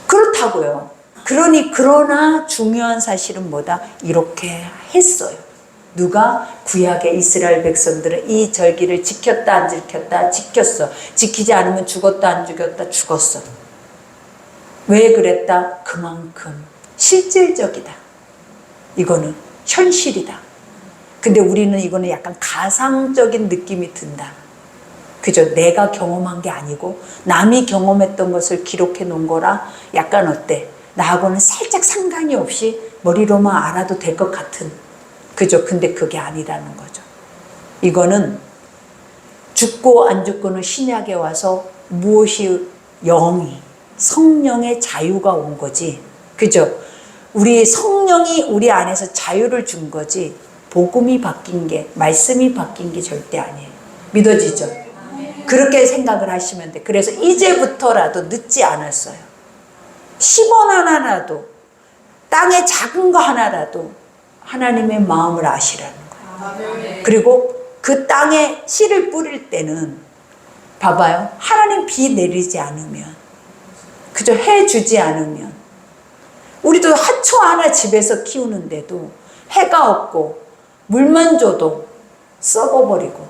그렇다고요. 그러나 중요한 사실은 뭐다? 이렇게 했어요. 누가? 구약의 이스라엘 백성들은 이 절기를 지켰다 안 지켰다? 지켰어. 지키지 않으면 죽었다 안 죽였다? 죽었어. 왜 그랬다? 그만큼 실질적이다. 이거는 현실이다. 근데 우리는 이거는 약간 가상적인 느낌이 든다. 그죠? 내가 경험한 게 아니고 남이 경험했던 것을 기록해 놓은 거라 약간 어때? 나하고는 살짝 상관이 없이 머리로만 알아도 될 것 같은. 그죠? 근데 그게 아니라는 거죠. 이거는 죽고 안 죽고는 신약에 와서 무엇이 영이 성령의 자유가 온 거지. 그죠? 우리 성령이 우리 안에서 자유를 준 거지. 복음이 바뀐 게, 말씀이 바뀐 게 절대 아니에요. 믿어지죠? 그렇게 생각을 하시면 돼. 그래서 이제부터라도 늦지 않았어요. 10원 하나라도, 땅에 작은 거 하나라도 하나님의 마음을 아시라는 거예요. 그리고 그 땅에 씨를 뿌릴 때는 봐봐요. 하나님 비 내리지 않으면, 그저 해 주지 않으면, 우리도 하초 하나 집에서 키우는데도 해가 없고 물만 줘도 썩어버리고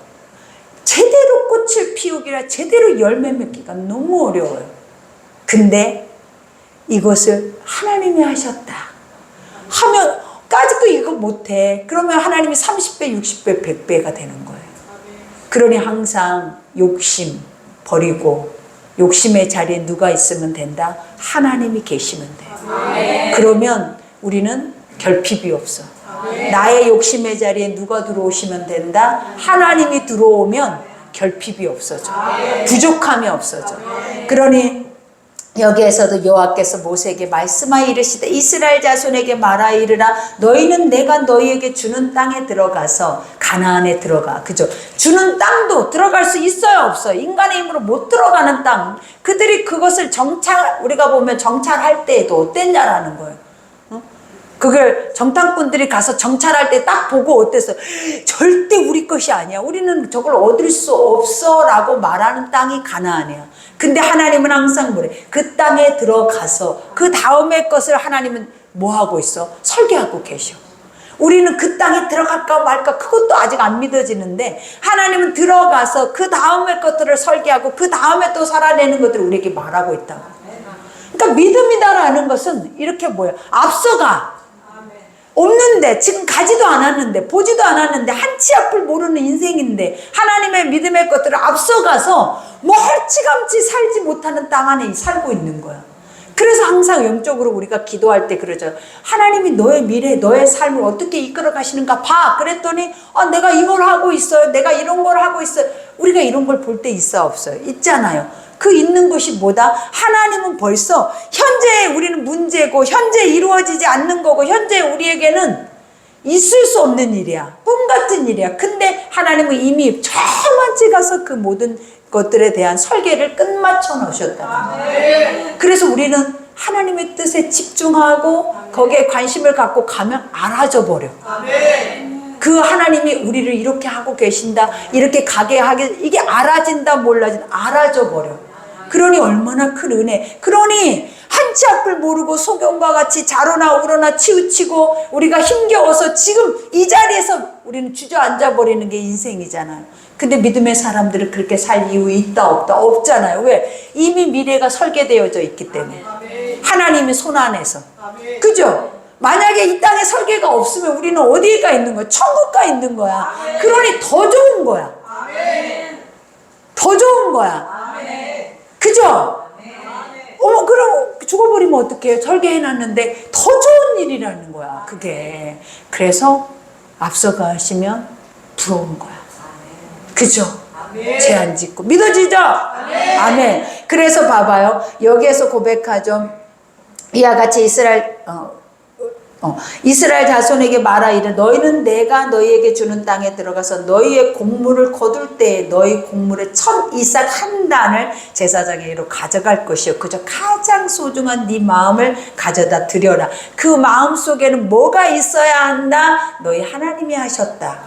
제대로 꽃을 피우기라 제대로 열매 맺기가 너무 어려워요. 근데 이것을 하나님이 하셨다 하면 아직도 이거 못해. 그러면 하나님이 30배, 60배, 100배가 되는 거예요. 그러니 항상 욕심 버리고 욕심의 자리에 누가 있으면 된다? 하나님이 계시면 돼요. 그러면 우리는 결핍이 없어. 나의 욕심의 자리에 누가 들어오시면 된다? 하나님이 들어오면 결핍이 없어져. 부족함이 없어져. 그러니 여기에서도 여호와께서 모세에게 말씀하여 이르시되 이스라엘 자손에게 말하여 이르라 너희는 내가 너희에게 주는 땅에 들어가서 가나안에 들어가. 그죠? 주는 땅도 들어갈 수 있어요 없어요? 인간의 힘으로 못 들어가는 땅. 그들이 그것을 우리가 보면 정찰할 때에도 어땠냐라는 거예요. 그걸 정탐꾼들이 가서 정찰할 때 딱 보고 어땠어요? 절대 우리 것이 아니야. 우리는 저걸 얻을 수 없어 라고 말하는 땅이 가나안이야. 근데 하나님은 항상 뭐래? 그 땅에 들어가서 그 다음의 것을 하나님은 뭐 하고 있어? 설계하고 계셔. 우리는 그 땅에 들어갈까 말까 그것도 아직 안 믿어지는데 하나님은 들어가서 그 다음의 것들을 설계하고 그 다음에 또 살아내는 것들을 우리에게 말하고 있다고. 그러니까 믿음이다라는 것은 이렇게 뭐예요? 앞서가. 없는데 지금 가지도 않았는데 보지도 않았는데 한 치 앞을 모르는 인생인데 하나님의 믿음의 것들을 앞서가서 멀찌감치 살지 못하는 땅 안에 살고 있는 거야. 그래서 항상 영적으로 우리가 기도할 때 그러죠. 하나님이 너의 미래 너의 삶을 어떻게 이끌어 가시는가 봐. 그랬더니 내가 이걸 하고 있어요. 내가 이런 걸 하고 있어요. 우리가 이런 걸 볼 때 있어 없어요? 있잖아요. 그 있는 것이 뭐다? 하나님은 벌써 현재 우리는 문제고 현재 이루어지지 않는 거고 현재 우리에게는 있을 수 없는 일이야. 꿈 같은 일이야. 근데 하나님은 이미 저 먼지 가서 그 모든 것들에 대한 설계를 끝마쳐 놓으셨다. 그래서 우리는 하나님의 뜻에 집중하고 거기에 관심을 갖고 가면 알아져 버려. 그 하나님이 우리를 이렇게 하고 계신다, 이렇게 가게 하게, 이게 알아진다 몰라진다, 알아져 버려. 그러니 얼마나 큰 은혜. 그러니 한치 앞을 모르고 소경과 같이 자로나 우러나 치우치고 우리가 힘겨워서 지금 이 자리에서 우리는 주저앉아 버리는 게 인생이잖아요. 근데 믿음의 사람들은 그렇게 살 이유 있다 없다? 없잖아요. 왜? 이미 미래가 설계되어져 있기 때문에. 하나님이 손 안에서. 그죠? 만약에 이 땅에 설계가 없으면 우리는 어디에 가 있는 거야? 천국 가 있는 거야. 그러니 더 좋은 거야. 더 좋은 거야. 그죠? 어머, 그럼 죽어버리면 어떡해요? 설계해놨는데 더 좋은 일이라는 거야, 그게. 그래서 앞서가시면 부러운 거야. 그죠? 죄 안 짓고. 믿어지죠? 아멘. 그래서 봐봐요. 여기에서 고백하죠. 이와 같이 이스라엘 자손에게 말하 이르 너희는 내가 너희에게 주는 땅에 들어가서 너희의 곡물을 거둘 때에 너희 곡물의 첫 이삭 한 단을 제사장에게로 가져갈 것이요 그저 가장 소중한 네 마음을 가져다 드려라. 그 마음 속에는 뭐가 있어야 한다? 너희 하나님이 하셨다.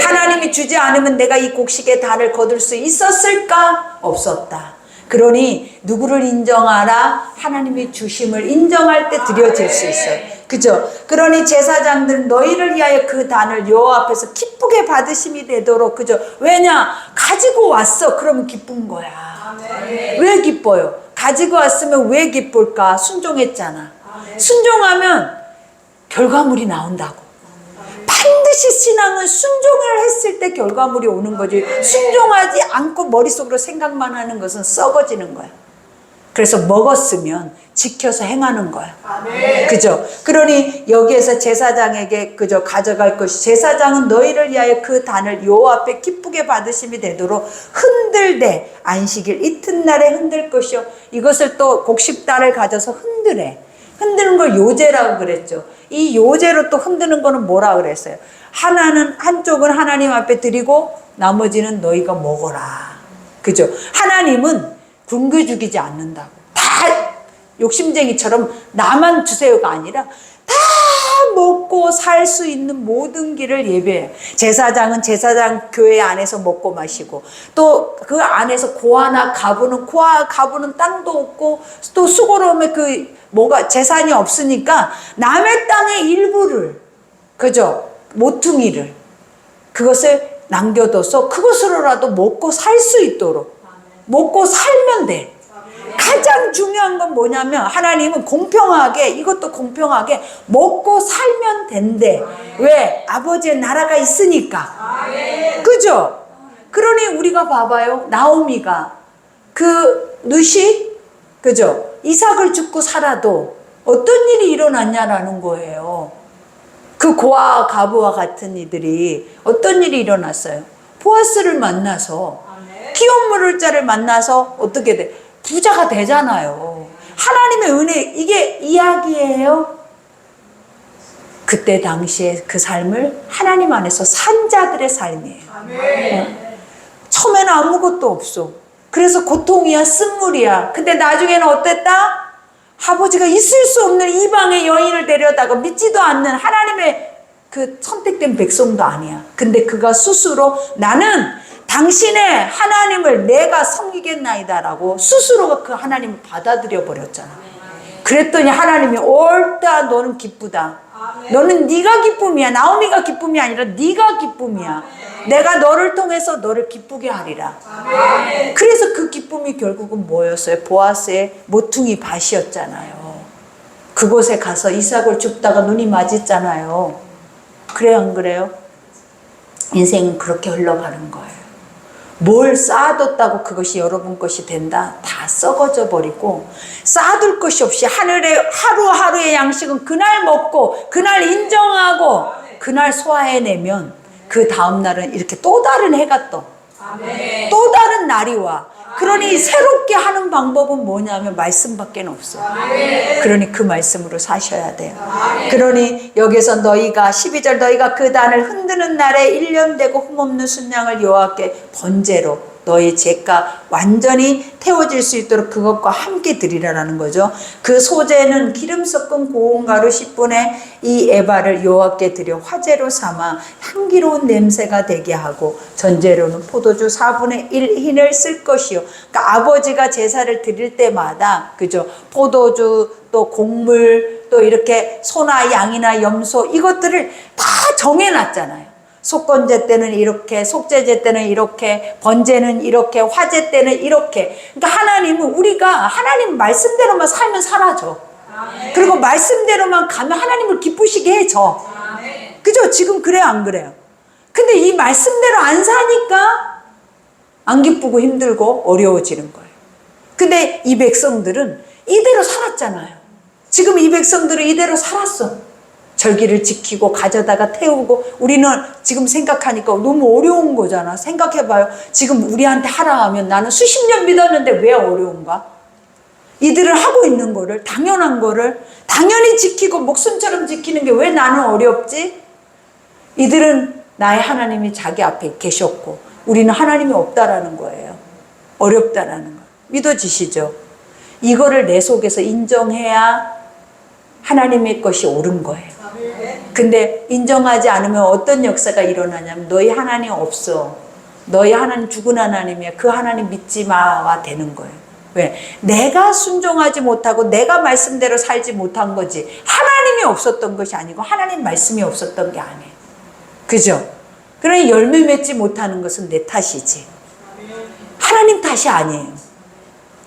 하나님이 주지 않으면 내가 이 곡식의 단을 거둘 수 있었을까? 없었다. 그러니 누구를 인정하라? 하나님의 주심을 인정할 때 드려질 수 있어요. 그죠? 그러니 제사장들은 너희를 위하여 그 단을 여호와 앞에서 기쁘게 받으심이 되도록. 그죠? 왜냐? 가지고 왔어. 그러면 기쁜 거야. 왜 기뻐요? 가지고 왔으면 왜 기쁠까? 순종했잖아. 순종하면 결과물이 나온다고. 반드시 신앙은 순종을 했을 때 결과물이 오는 거지. 순종하지 않고 머릿속으로 생각만 하는 것은 썩어지는 거야. 그래서 먹었으면 지켜서 행하는 거야. 그죠? 그러니 여기에서 제사장에게 그저 가져갈 것이, 제사장은 너희를 위하여 그 단을 여호와 앞에 기쁘게 받으심이 되도록 흔들되 안식일 이튿날에 흔들 것이요. 이것을 또 곡식단을 가져서 흔드래. 흔드는 걸 요제라고 그랬죠. 이 요제로 또 흔드는 거는 뭐라 그랬어요? 한쪽은 하나님 앞에 드리고 나머지는 너희가 먹어라. 그죠? 하나님은 굶겨 죽이지 않는다고. 다 욕심쟁이처럼 나만 주세요가 아니라 다 먹고 살 수 있는 모든 길을 예배해. 제사장은 제사장 교회 안에서 먹고 마시고, 또 그 안에서 고아나 가부는 땅도 없고, 또 수고로움에 재산이 없으니까 남의 땅의 일부를, 그죠? 모퉁이를, 그것을 남겨둬서 그것으로라도 먹고 살 수 있도록. 먹고 살면 돼. 가장 중요한 건 뭐냐면 하나님은 공평하게, 이것도 공평하게 먹고 살면 된대. 왜? 아버지의 나라가 있으니까. 그죠? 그러니 우리가 봐봐요. 나오미가 그죠? 이삭을 죽고 살아도 어떤 일이 일어났냐라는 거예요. 그 고아 가부와 같은 이들이 어떤 일이 일어났어요? 보아스를 만나서, 기업 물을 자를 만나서 어떻게 돼? 부자가 되잖아요. 하나님의 은혜, 이게 이야기예요. 그때 당시에 그 삶을 하나님 안에서 산 자들의 삶이에요. 처음에는 아무것도 없어. 그래서 고통이야, 쓴물이야. 근데 나중에는 어땠다? 아버지가 있을 수 없는 이방의 여인을 데려다가 믿지도 않는 하나님의 그 선택된 백성도 아니야. 근데 그가 스스로 나는 당신의 하나님을 내가 섬기겠나이다라고 스스로가 그 하나님을 받아들여 버렸잖아. 그랬더니 하나님이 옳다, 너는 기쁘다. 너는 네가 기쁨이야. 나오미가 기쁨이 아니라 네가 기쁨이야. 내가 너를 통해서 너를 기쁘게 하리라. 그래서 그 기쁨이 결국은 뭐였어요? 보아스의 모퉁이 밭이었잖아요. 그곳에 가서 이삭을 줍다가 눈이 맞았잖아요. 그래요, 안 그래요? 인생은 그렇게 흘러가는 거예요. 뭘 쌓아뒀다고 그것이 여러분 것이 된다? 다 썩어져 버리고, 쌓아둘 것이 없이 하늘의 하루하루의 양식은 그날 먹고 그날 인정하고 그날 소화해내면 그 다음날은 이렇게 또 다른 해가 떠. 또 다른 날이 와. 그러니 새롭게 하는 방법은 뭐냐면 말씀밖에 없어요. 그러니 그 말씀으로 사셔야 돼요. 그러니 여기서 너희가 12절 너희가 그 단을 흔드는 날에 1년 되고 흠없는 순양을 여호와께 번제로 너희 죄가 완전히 태워질 수 있도록 그것과 함께 드리라는 거죠. 그 소제는 기름 섞은 고운 가루 10분의 2 에바를 여호와께 드려 화제로 삼아 향기로운 냄새가 되게 하고 전제로는 포도주 4분의 1 흰을 쓸 것이요. 그러니까 아버지가 제사를 드릴 때마다 그죠? 포도주 또 곡물 또 이렇게 소나 양이나 염소 이것들을 다 정해놨잖아요. 속건제 때는 이렇게, 속죄제 때는 이렇게, 번제는 이렇게, 화제 때는 이렇게. 그러니까 하나님은 우리가 하나님 말씀대로만 살면 사라져. 그리고 말씀대로만 가면 하나님을 기쁘시게 해줘. 그죠? 지금 그래요, 안 그래요? 근데 이 말씀대로 안 사니까 안 기쁘고 힘들고 어려워지는 거예요. 근데 이 백성들은 이대로 살았잖아요. 지금 이 백성들은 이대로 살았어. 절기를 지키고 가져다가 태우고 우리는 지금 생각하니까 너무 어려운 거잖아. 생각해봐요. 지금 우리한테 하라 하면 나는 수십 년 믿었는데 왜 어려운가? 이들을 하고 있는 거를 당연한 거를 당연히 지키고 목숨처럼 지키는 게 왜 나는 어렵지? 이들은 나의 하나님이 자기 앞에 계셨고 우리는 하나님이 없다라는 거예요. 어렵다라는 거. 믿어지시죠? 이거를 내 속에서 인정해야 하나님의 것이 옳은 거예요. 근데 인정하지 않으면 어떤 역사가 일어나냐면 너희 하나님 없어. 너희 하나님 죽은 하나님이야. 그 하나님 믿지 마가 되는 거예요. 왜? 내가 순종하지 못하고 내가 말씀대로 살지 못한 거지. 하나님이 없었던 것이 아니고 하나님 말씀이 없었던 게 아니에요. 그죠? 그러니 열매 맺지 못하는 것은 내 탓이지. 하나님 탓이 아니에요.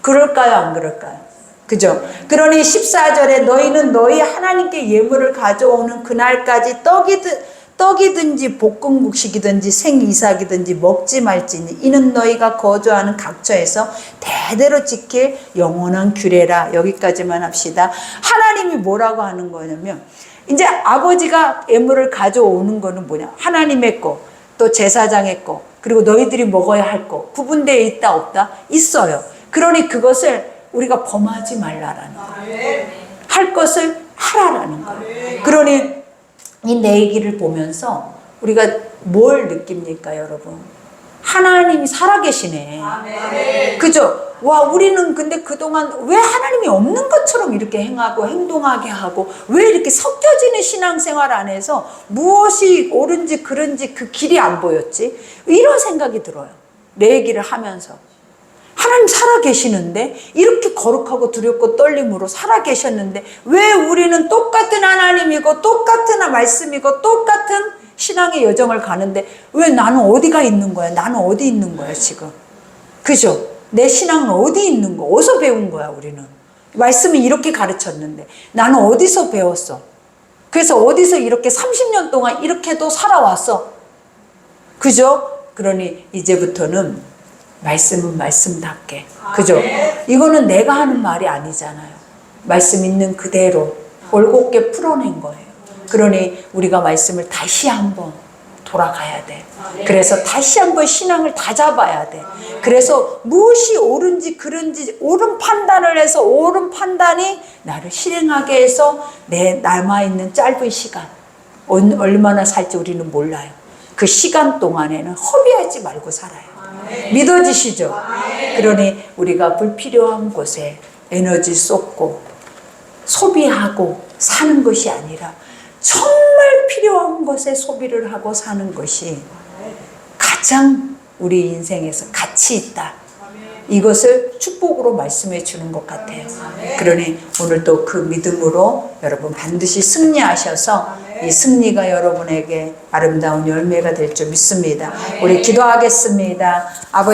그럴까요? 안 그럴까요? 그죠? 그러니 14절에 너희는 너희 하나님께 예물을 가져오는 그날까지 떡이든지 볶음국식이든지 생이삭이든지 먹지 말지니 이는 너희가 거주하는 각처에서 대대로 지킬 영원한 규례라. 여기까지만 합시다. 하나님이 뭐라고 하는 거냐면 이제 아버지가 예물을 가져오는 거는 뭐냐? 하나님의 거, 또 제사장의 거, 그리고 너희들이 먹어야 할 거 구분되어 있다 없다? 있어요. 그러니 그것을 우리가 범하지 말라라는 거예요. 할 것을 하라라는 거예요. 그러니 이 내기를 보면서 우리가 뭘 느낍니까, 여러분? 하나님이 살아계시네. 그죠? 와, 우리는 근데 그동안 왜 하나님이 없는 것처럼 이렇게 행하고 행동하게 하고 왜 이렇게 섞여지는 신앙생활 안에서 무엇이 옳은지 그른지 그 길이 안 보였지? 이런 생각이 들어요. 내 얘기를 하면서. 하나님 살아계시는데 이렇게 거룩하고 두렵고 떨림으로 살아계셨는데 왜 우리는 똑같은 하나님이고 똑같은 말씀이고 똑같은 신앙의 여정을 가는데 왜 나는 어디가 있는 거야? 나는 어디 있는 거야 지금? 그죠? 내 신앙은 어디 있는 거? 어디서 배운 거야 우리는? 말씀이 이렇게 가르쳤는데 나는 어디서 배웠어? 그래서 어디서 이렇게 30년 동안 이렇게도 살아왔어? 그죠? 그러니 이제부터는 말씀은 말씀답게. 그죠? 이거는 내가 하는 말이 아니잖아요. 말씀 있는 그대로 올곧게 풀어낸 거예요. 그러니 우리가 말씀을 다시 한번 돌아가야 돼. 그래서 다시 한번 신앙을 다 잡아야 돼. 그래서 무엇이 옳은지 그른지 옳은 판단을 해서 옳은 판단이 나를 실행하게 해서 내 남아있는 짧은 시간 얼마나 살지 우리는 몰라요. 그 시간 동안에는 허비하지 말고 살아요. 믿어지시죠? 그러니 우리가 불필요한 곳에 에너지 쏟고 소비하고 사는 것이 아니라 정말 필요한 것에 소비를 하고 사는 것이 가장 우리 인생에서 가치 있다. 이것을 축복으로 말씀해 주는 것 같아요. 그러니 오늘도 그 믿음으로 여러분 반드시 승리하셔서 이 승리가 여러분에게 아름다운 열매가 될 줄 믿습니다. 우리 기도하겠습니다. 아버지